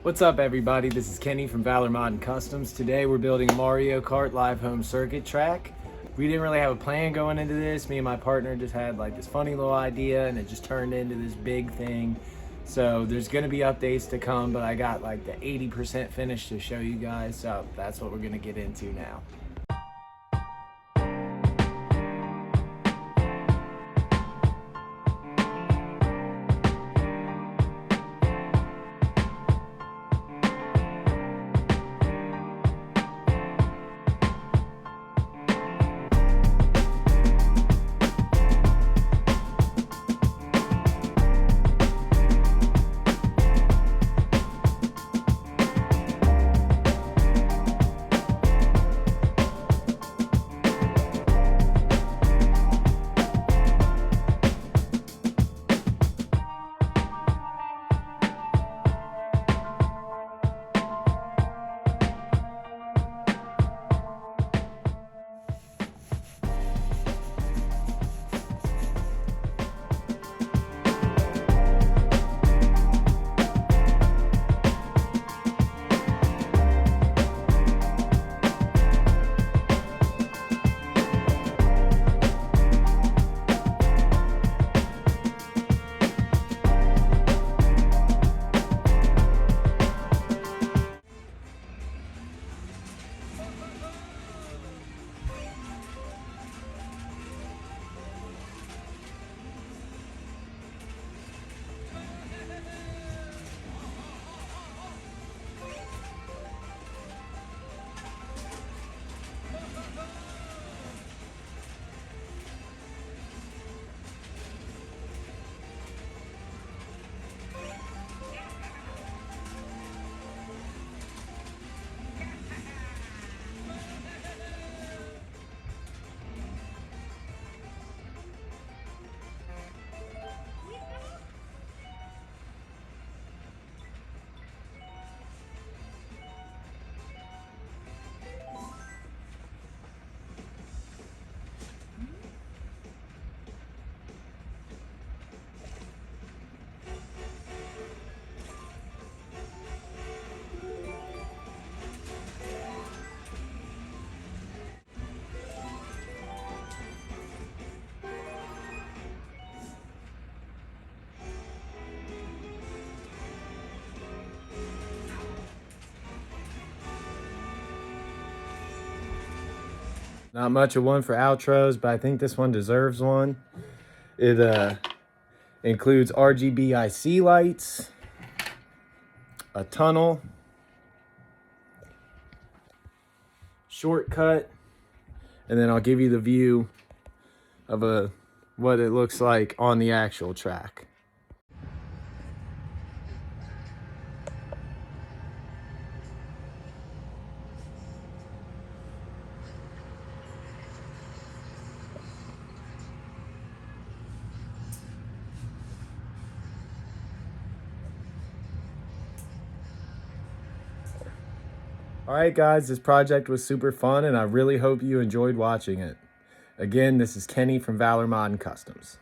What's up everybody, this is Kenny from Valor Customs. Today we're building a Mario Kart live home circuit track. We didn't really have a plan going into this. Me and my partner just had like this funny little idea and it just turned into this big thing. So there's gonna be updates to come, but I got like the 80% finished to show you guys. So that's what we're gonna get into now. Not much of one for outros, but I think this one deserves one. It includes RGB IC lights, a tunnel, shortcut, and then I'll give you the view of what it looks like on the actual track. Alright guys, this project was super fun and I really hope you enjoyed watching it. Again, this is Kenny from Valor Customs.